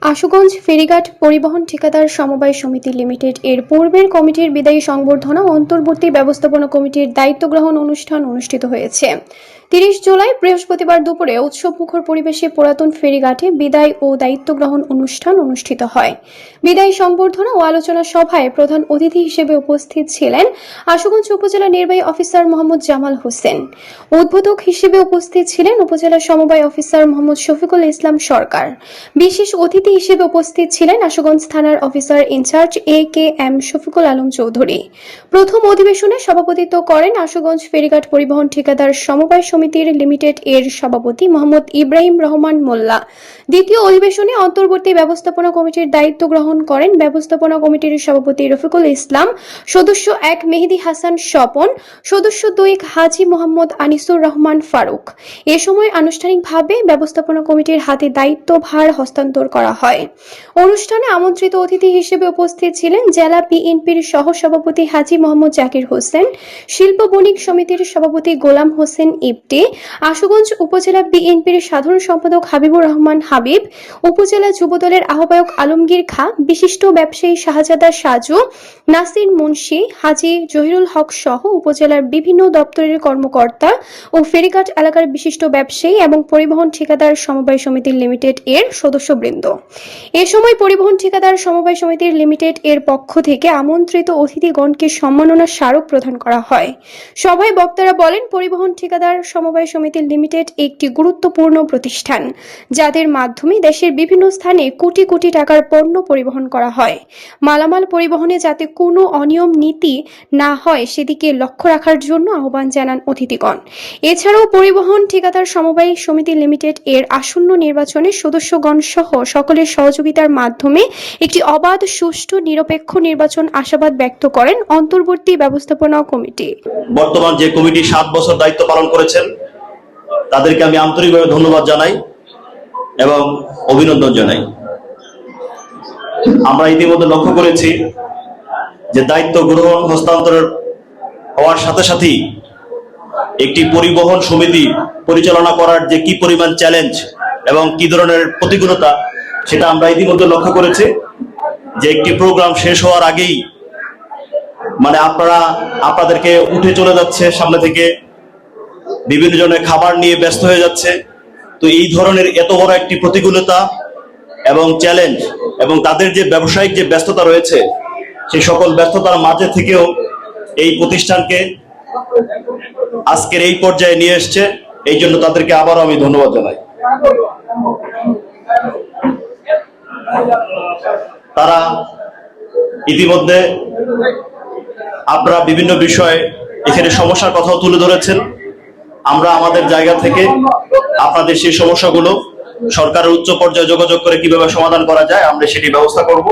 আশুগঞ্জ ফেরিঘাট পরিবহন ঠিকাদার সমবায় সমিতি লিমিটেড এর পূর্বের কমিটির বিদায়ী সংবর্ধনা ও অন্তর্বর্তী ব্যবস্থাপনা কমিটির দায়িত্ব গ্রহণ অনুষ্ঠান অনুষ্ঠিত হয়েছে। 30 জুলাই বৃহস্পতিবার দুপুরে উৎসবমুখর পরিবেশে পুরাতন ফেরিঘাটে বিদায় ও দায়িত্ব গ্রহণ অনুষ্ঠান অনুষ্ঠিত হয়। বিদায়ী সংবর্ধনা ও আলোচনা সভায় প্রধান অতিথি হিসেবে উপস্থিত ছিলেন আশুগঞ্জ উপজেলা নির্বাহী অফিসার মোহাম্মদ জামাল হোসেন। উদ্বোধক হিসেবে উপস্থিত ছিলেন উপজেলা সমবায় অফিসার মোহাম্মদ শফিকুল ইসলাম সরকার। বিশেষ অতিথি হিসেবে উপস্থিত ছিলেন আশুগঞ্জ থানার officer in charge AKM Shafiqul Alam Chowdhury. প্রথম অধিবেশনে সভাপতিত্ব করেন আশুগঞ্জ ফেরিঘাট পরিবহন ঠিকাদার সমবায় সমিতির লিমিটেড এর সভাপতি মোহাম্মদ ইব্রাহিম রহমান মোল্লা। দ্বিতীয় অধিবেশনে অন্তর্বর্তী ব্যবস্থাপনা কমিটির দায়িত্ব গ্রহণ করেন ব্যবস্থাপনা কমিটির সভাপতি রফিকুল ইসলাম, সদস্য 1 মেহেদী হাসান স্বপন, সদস্য 2 হাজী মোহাম্মদ আনিসুর রহমান ফারুক। এ সময় আনুষ্ঠানিকভাবে ব্যবস্থাপনা কমিটির হাতে দায়িত্বভার হস্তান্তর করা হয়। অনুষ্ঠানে আমন্ত্রিত অতিথি হিসেবে উপস্থিত ছিলেন জেলা বিএনপির সহসভাপতি হাজী মোহাম্মদ জাকির হোসেন, শিল্প বণিক সমিতির সভাপতি গোলাম হোসেন ইবটি, আশুগঞ্জ উপজেলা বিএনপির সাধারণ সম্পাদক হাবিবুর রহমান হাবিব, উপজেলা যুবদলের আহ্বায়ক আলমগীর খাঁ, বিশিষ্ট ব্যবসায়ী শাহজাদা সাজু, নাসির মুন্সি, হাজী জহিরুল হক সহ উপজেলার বিভিন্ন দপ্তরের কর্মকর্তা ও ফেরিঘাট এলাকার বিশিষ্ট ব্যবসায়ী এবং পরিবহন ঠিকাদার সমবায় সমিতি লিমিটেড এর সদস্যবৃন্দ। এ সময় পরিবহন ঠিকাদার সমবায় সমিতির লিমিটেড এর পক্ষ থেকে আমন্ত্রিত অতিথিগণকে সম্মাননা স্মারক প্রদান করা হয়। সভায় বক্তারা বলেন, পরিবহন ঠিকাদার সমবায় সমিতি লিমিটেড একটি গুরুত্বপূর্ণ প্রতিষ্ঠান, যাদের মাধ্যমে দেশের বিভিন্ন স্থানে কোটি কোটি টাকার পণ্য পরিবহন করা হয়। মালামাল পরিবহনে যাতে কোনো অনিয়ম নীতি না হয় সেদিকে লক্ষ্য রাখার জন্য আহ্বান জানান অতিথিগণ। এছাড়াও পরিবহন ঠিকাদার সমবায় সমিতি লিমিটেড এর আসন্ন নির্বাচনে সদস্যগণ সহ সকলের সহযোগিতার মাধ্যমে একটি অবাধ, সুষ্ঠু, নিরপেক্ষ নির্বাচন আশাবাদ ব্যক্ত করেন অন্তর্বর্তী ব্যবস্থাপনা কমিটি। বর্তমান যে কমিটি 7 বছর দায়িত্ব পালন করেছেন তাদেরকে আমি আন্তরিকভাবে ধন্যবাদ জানাই এবং অভিনন্দন জানাই। আমরা ইতিমধ্যে লক্ষ্য করেছি যে দায়িত্ব গ্রহণ হস্তান্তর হওয়ার সাথে সাথেই একটি পরিবহন সমিতি পরিচালনা করার যে কি পরিমাণ চ্যালেঞ্জ এবং কি ধরনের প্রতিকূলতা সেটা আমরা ইতিমধ্যে লক্ষ্য করেছি। যে একটি প্রোগ্রাম শেষ হওয়ার আগেই আপনাদেরকে উঠে চলে যাচ্ছে, সামনে থেকে বিভিন্ন জনের খাবার নিয়ে ব্যস্ত হয়ে যাচ্ছে। তো এই ধরনের এত বড় একটি প্রতিকূলতা এবং চ্যালেঞ্জ এবং তাদের যে ব্যবসায়িক যে ব্যস্ততা রয়েছে সেই সকল ব্যস্ততার মাঝে থেকেও এই প্রতিষ্ঠানকে আজকের এই পর্যায়ে নিয়ে এসছে। এই জন্য তাদেরকে আবারও আমি ধন্যবাদ জানাই। তারা ইতিমধ্যে আপনারা বিভিন্ন বিষয়ে এখানে সমস্যার কথাও তুলে ধরেছেন। আমরা আমাদের জায়গা থেকে আপনাদের সেই সমস্যাগুলো সরকারের উচ্চ পর্যায়ে যোগাযোগ করে কিভাবে সমাধান করা যায় আমরা সেটি ব্যবস্থা করব।